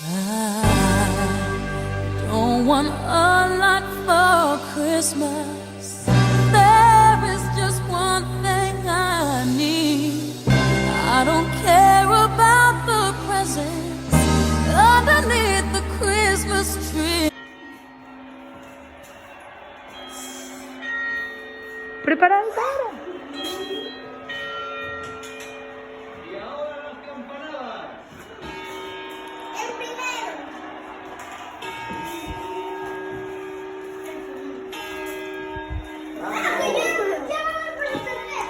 I don't want a lot for Christmas. There is just one thing I need. I don't care about the presents underneath the Christmas tree. ¿Preparado ahora? Y ahora las campanadas. El primero. Ya vamos por internet.